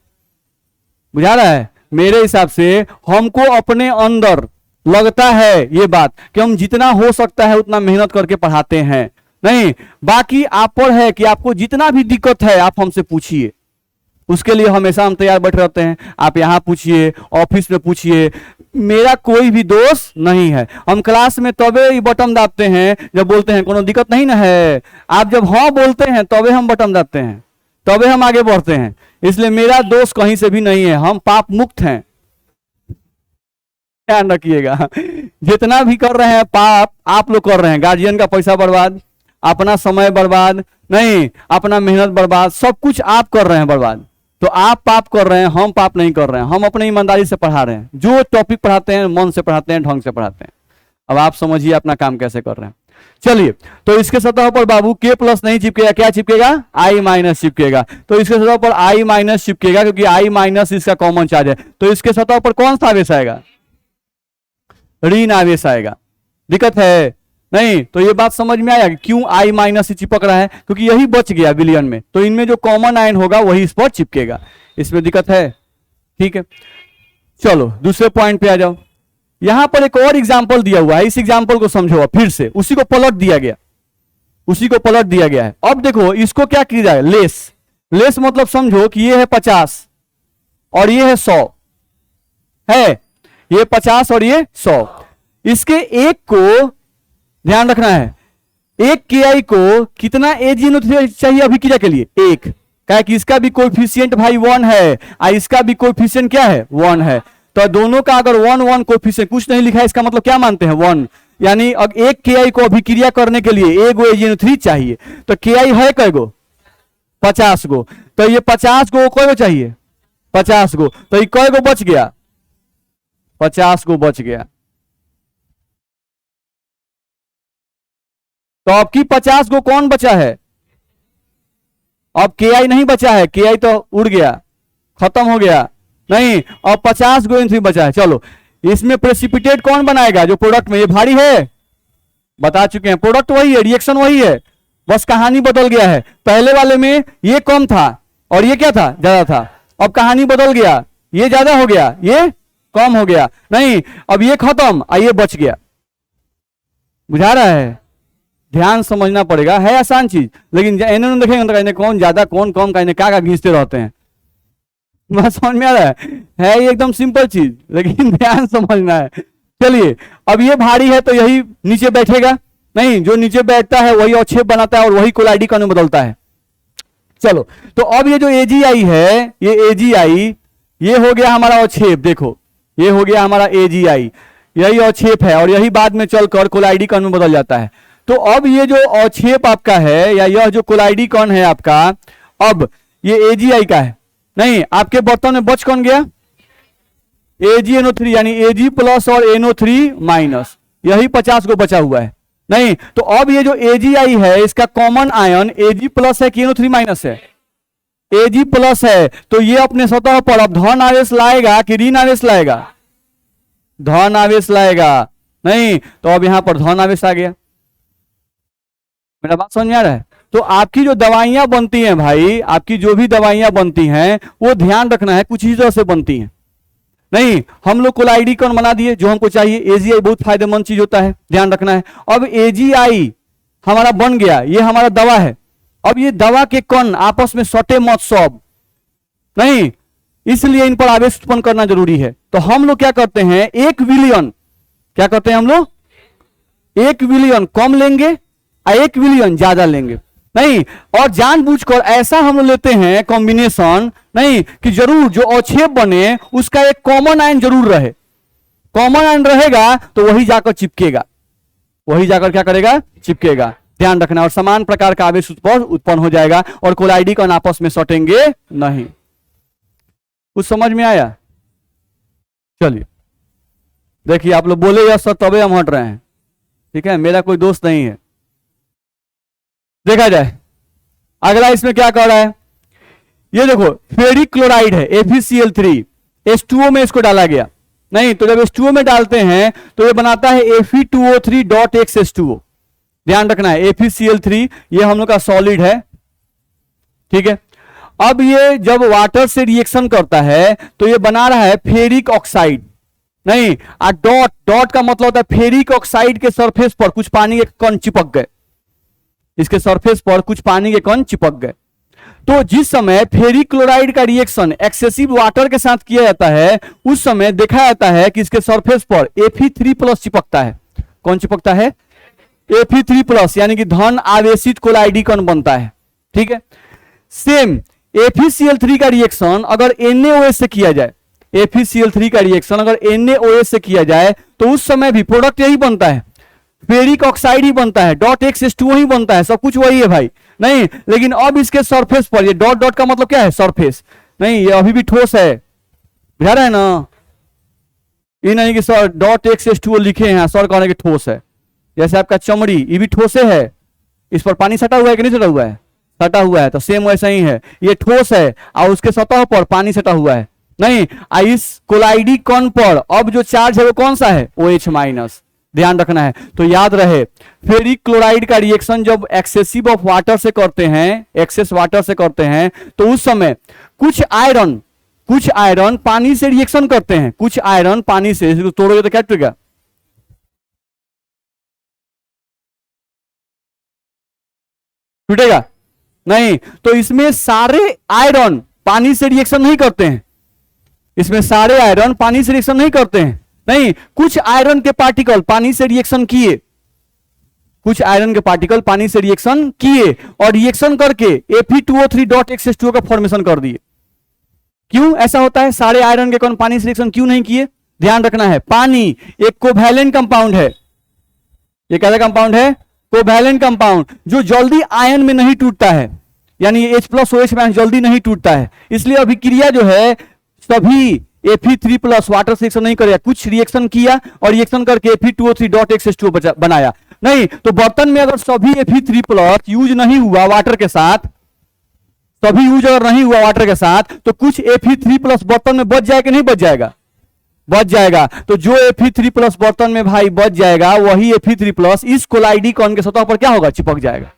बुझा रहा है? मेरे हिसाब से हमको अपने अंदर लगता है ये बात कि हम जितना हो सकता है उतना मेहनत करके पढ़ाते हैं नहीं। बाकी आप पर है कि आपको जितना भी दिक्कत है आप हमसे पूछिए, उसके लिए हमेशा हम तैयार बैठे रहते हैं। आप यहाँ पूछिए, ऑफिस में पूछिए, मेरा कोई भी दोष नहीं है। हम क्लास में तबे ही बटन दाबते हैं जब बोलते हैं कोनो दिक्कत नहीं ना है। आप जब हाँ बोलते हैं तबे हम बटन दाबते हैं, तबे हम आगे बढ़ते हैं। इसलिए मेरा दोष कहीं से भी नहीं है, हम पाप मुक्त हैं, ध्यान रखिएगा। जितना भी कर रहे हैं पाप आप लोग कर रहे हैं, गार्जियन का पैसा बर्बाद, अपना समय बर्बाद नहीं, अपना मेहनत बर्बाद, सब कुछ आप कर रहे हैं बर्बाद। तो आप पाप कर रहे हैं, हम पाप नहीं कर रहे हैं। हम अपनी ईमानदारी से पढ़ा रहे हैं, जो टॉपिक पढ़ाते हैं मन से पढ़ाते हैं, ढंग से पढ़ाते हैं। अब आप समझिए अपना काम कैसे कर रहे हैं। चलिए, तो इसके सतह पर बाबू के प्लस नहीं चिपकेगा, क्या चिपकेगा? आई माइनस चिपकेगा। तो इसके सतह पर आई माइनस चिपकेगा क्योंकि आई माइनस इसका कॉमन चार्ज है। तो इसके सतह पर कौन सा आवेश आएगा? ऋण आवेश आएगा। दिक्कत है नहीं? तो ये बात समझ में आया कि क्यों आई माइनस से चिपक रहा है, क्योंकि यही बच गया विलयन में, तो इनमें जो कॉमन आयन होगा वही इस पर चिपकेगा। इसमें दिक्कत है? ठीक है, चलो दूसरे पॉइंट पे आ जाओ। यहां पर एक और एग्जांपल दिया हुआ है, इस एग्जांपल को समझो। फिर से उसी को पलट दिया गया, उसी को पलट दिया गया है। अब देखो इसको क्या किया जाए, लेस मतलब समझो कि ये है 50 और ये है 100 है, ये 50 और ये 100। इसके एक को ध्यान रखना है, एक KI को कितना AgNO3 चाहिए अभिक्रिया के लिए? एक। क्या कि इसका भी कोएफिशिएंट भाई 1 है और इसका भी कोएफिशिएंट क्या है? 1 है। तो दोनों का अगर 1 1 कोएफिशिएंट कुछ नहीं लिखा है, इसका मतलब क्या मानते हैं? 1। यानी अब एक KI को अभिक्रिया करने के लिए एक AgNO3 चाहिए। तो KI है कै गो? 50 गो। तो ये 50 गो कै गो चाहिए? 50 गो। तो ये कै गो बच गया? 50 गो बच गया। तो अब की 50 गो कौन बचा है? अब KI नहीं बचा है, KI तो उड़ गया, खत्म हो गया। नहीं, अब 50 गो NO3 बचा है। चलो इसमें प्रेसिपिटेट कौन बनाएगा? जो प्रोडक्ट में ये भारी है, बता चुके हैं, प्रोडक्ट वही है, रिएक्शन वही है, बस कहानी बदल गया है। पहले वाले में ये कम था और ये क्या था? ज्यादा था। अब कहानी बदल गया, ये ज्यादा हो गया, ये कम हो गया। नहीं, अब ये खत्म और ये बच गया। बुझा रहा है? ध्यान समझना पड़ेगा। है आसान चीज, लेकिन इन्होंने देखेंगे तो कहने कौन ज्यादा कौन कम, कहने क्या घींचते रहते हैं। बात समझ में आ रहा है ये एकदम सिंपल चीज, लेकिन ध्यान समझना है। चलिए, अब ये भारी है तो यही नीचे बैठेगा। नहीं, जो नीचे बैठता है वही अवक्षेप बनाता है और वही कोलाइडी कण में बदलता है। चलो, तो अब ये जो AgI है, ये AgI, ये हो गया हमारा अवक्षेप। देखो, ये हो गया हमारा AgI, यही अवक्षेप है और यही बाद में चलकर कोलाइडी कण में बदल जाता है। तो अब ये जो अवक्षेप आपका है या यह जो कोलाइडी कण है आपका, अब ये AgI का है। नहीं, आपके बर्तन में बच कौन गया? AgNO3, यानी Ag प्लस और NO3 माइनस, यही 50 को बचा हुआ है। नहीं, तो अब ये जो AgI है, इसका कॉमन आयन Ag प्लस है कि NO3 माइनस है? Ag प्लस है। तो ये अपने सतह पर अब धन आवेश लाएगा कि ऋण आवेश लाएगा? धन आवेश लाएगा। नहीं, तो अब यहां पर धन आवेश आ गया। मेरा बात समझ में आ रहा है? तो आपकी जो दवाइयां बनती हैं भाई, आपकी जो भी दवाइयां बनती हैं, वो ध्यान रखना है कुछ इस तरह से बनती हैं। नहीं, हम लोग कोलाइडी कण बना दिए जो हमको चाहिए। AgI बहुत फायदेमंद चीज होता है, ध्यान रखना है। अब AgI हमारा बन गया, ये हमारा दवा है। अब ये दवा के कण आपस में सटे मत सब, नहीं, इसलिए इन पर आवेश उत्पन्न करना जरूरी है। तो हम लोग क्या करते हैं? 1 विलियन, क्या करते हैं हम लोग? 1 विलियन कम लेंगे और 1 विलियन ज्यादा लेंगे। नहीं, और जानबूझकर ऐसा हम लेते हैं कॉम्बिनेशन, नहीं, कि जरूर जो अवक्षेप बने उसका एक कॉमन आयन जरूर रहे। कॉमन आयन रहेगा तो वही जाकर चिपकेगा, वही जाकर क्या करेगा? चिपकेगा। ध्यान रखना। और समान प्रकार का आवेश उत्पन्न हो जाएगा और कोलाइडी कण आपस में सटेंगे नहीं। कुछ समझ में आया? चलिए, देखिए, आप लोग बोले यस सर तबे हम हट रहे हैं, ठीक है? मेरा कोई दोस्त नहीं है। देखा जाए अगला इसमें क्या कर रहा है। ये देखो, फेरिक क्लोराइड है FeCl3, H2O में इसको डाला गया। नहीं, तो जब H2O में डालते हैं तो ये बनाता है Fe2O3.X H2O। ध्यान रखना है, FeCl3 ये हम लोग का सॉलिड है, ठीक है? अब ये जब वाटर से रिएक्शन करता है तो ये बना रहा है फेरिक ऑक्साइड। नहीं, डॉट, डॉट का मतलब होता है फेरिक ऑक्साइड के सरफेस पर कुछ पानी के कण चिपक गए, इसके सरफेस पर कुछ पानी के कण चिपक गए। तो जिस समय फेरिक क्लोराइड का रिएक्शन एक्सेसिव वाटर के साथ किया जाता है, उस समय देखा जाता है कि इसके सरफेस पर Fe3+ चिपकता है। कौन चिपकता है? Fe3+, यानी कि धन आवेशित कोलाइडी कण बनता है, ठीक है? सेम FeCl3 का रिएक्शन अगर NaOH से किया जाए, FeCl3 का रिएक्शन अगर NaOH से किया जाए तो उस समय भी प्रोडक्ट यही बनता है, फेरिक ऑक्साइड ही बनता है, .X H2O ही बनता है, सब कुछ वही है भाई। नहीं, लेकिन अब इसके सरफेस पर ये डॉट डॉट का मतलब क्या है? सरफेस। नहीं, ये अभी भी ठोस है, बुझा रहा है ना? ये नहीं कि सर .X H2O लिखे हैं, सर कहने के ठोस है। जैसे आपका चमड़ी, ये भी ठोसे है, इस पर पानी सटा हुआ है कि नहीं सटा हुआ है? सटा हुआ है। तो सेम वैसा ही है, ये ठोस है और उसके सतह पर पानी सटा हुआ है। नहीं, इस कोलाइडी कण पर अब जो चार्ज है वो कौन सा है? OH-। ध्यान रखना है। तो याद रहे, फेरिक क्लोराइड का रिएक्शन जब एक्सेसिव ऑफ वाटर से करते हैं, एक्सेस वाटर से करते हैं, तो उस समय कुछ आयरन पानी से रिएक्शन करते हैं, कुछ आयरन पानी से, इसको तोड़ोगे तो क्या टूटेगा? टूटेगा नहीं। तो इसमें सारे आयरन पानी से रिएक्शन नहीं करते हैं, इसमें सारे आयरन पानी से रिएक्शन नहीं करते हैं। नहीं, कुछ आयरन के पार्टिकल पानी से रिएक्शन किए, कुछ आयरन के पार्टिकल पानी से रिएक्शन किए और रिएक्शन करके Fe2O3.H2O का फॉर्मेशन कर दिए। क्यों ऐसा होता है? सारे आयरन के कण पानी से रिएक्शन क्यों नहीं किए? ध्यान रखना है, पानी एक कोवैलेंट कंपाउंड है। ये कैसा कंपाउंड है? कोवैलेंट कंपाउंड, जो जल्दी आयन में नहीं टूटता है, यानी H+OH में जल्दी नहीं टूटता है। इसलिए अभिक्रिया जो है सभी Fe3+ वाटर से रिएक्शन नहीं करेगा, कुछ रिएक्शन किया और रिएक्शन करके Fe2O3.H2O बनाया। नहीं तो बर्तन में अगर सभी Fe3+ यूज नहीं हुआ वाटर के साथ, सभी यूज अगर नहीं हुआ वाटर के साथ, तो कुछ Fe3+ बर्तन में बच जाएगा कि नहीं बच जाएगा? बच जाएगा। तो जो Fe3+ बर्तन में भाई बच जाएगा, वही Fe3+ इस कोलाइडी कण के सतह पर क्या होगा? चिपक जाएगा,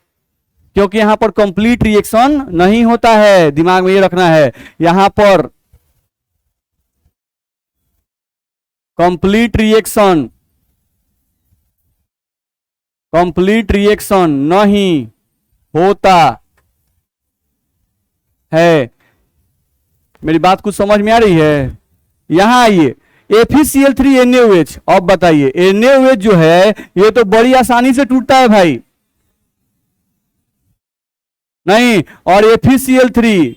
क्योंकि यहां पर कंप्लीट रिएक्शन नहीं होता है। दिमाग में ये रखना है, यहां पर कंप्लीट रिएक्शन नहीं होता है। मेरी बात कुछ समझ में आ रही है? यहां आइए, FeCl3NaOH। अब बताइए, NaOH जो है ये तो बड़ी आसानी से टूटता है भाई, नहीं? और FeCl3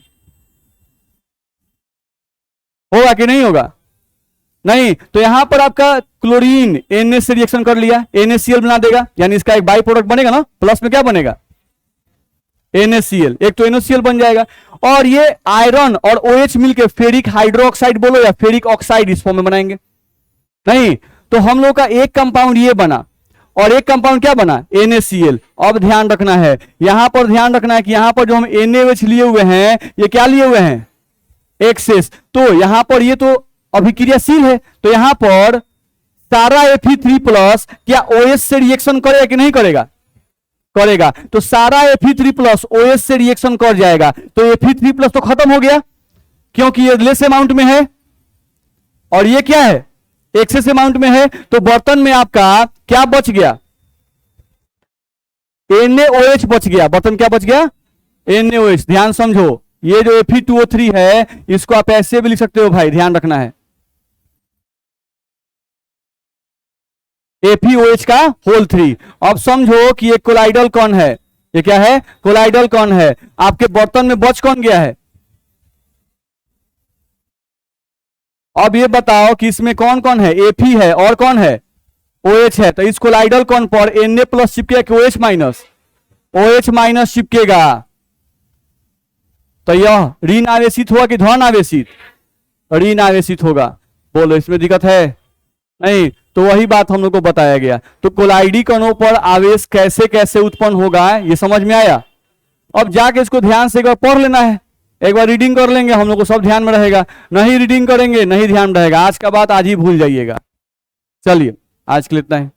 होगा कि नहीं होगा? नहीं। तो यहां पर आपका क्लोरीन Na से रिएक्शन कर लिया, NaCl बना देगा, यानी इसका एक बाई प्रोडक्ट बनेगा ना, प्लस में क्या बनेगा? NaCl, एक तो NaCl बन जाएगा। और ये आयरन और OH मिलके फेरिक हाइड्रोक्साइड बोलो या फेरिक ऑक्साइड इस फॉर्म में बनाएंगे। नहीं तो हम लोग का एक कंपाउंड ये बना और एक कंपाउंड क्या बना? NaCl। अब ध्यान रखना है, यहां पर ध्यान रखना है कि यहां पर जो हम NaOH लिए हुए हैं, ये क्या लिए हुए हैं? एक्सेस। तो यहां पर ये तो अभिक्रियाशील है, तो यहां पर सारा Fe3+ क्या OH से रिएक्शन करेगा कि नहीं करेगा? करेगा। तो सारा Fe3+ OH से रिएक्शन कर जाएगा, तो Fe3+ तो खत्म हो गया, क्योंकि ये लेस अमाउंट में है और ये क्या है? एक्सेस अमाउंट में है। तो बर्तन में आपका क्या बच गया? NaOH बच गया। बर्तन क्या बच गया? NaOH। ध्यान समझो, ये जो Fe2O3 है इसको आप ऐसे भी लिख सकते हो भाई, ध्यान रखना है, FeOH का होल 3। अब समझो कि ये कोलाइडल कण है, ये क्या है? कोलाइडल कण है। आपके बर्तन में बच कौन गया है? अब ये बताओ कि इसमें कौन कौन है? Fe है और कौन है? OH है। तो इस कोलाइडल कण पर Na+ चिपकेगा कि OH-? OH- चिपकेगा। तो यह ऋण आवेशित होगा कि धन आवेशित? ऋण आवेशित होगा। बोलो, इसमें दिक्कत है? नहीं। तो वही बात हम लोग को बताया गया। तो कोलाइडी कणों पर आवेश कैसे कैसे उत्पन्न होगा, ये समझ में आया? अब जाके इसको ध्यान से एक बार पढ़ लेना है, एक बार रीडिंग कर लेंगे, हम लोग को सब ध्यान में रहेगा। नहीं रीडिंग करेंगे नहीं ध्यान रहेगा, आज का बात आज ही भूल जाइएगा। चलिए आज के लिए इतना ही।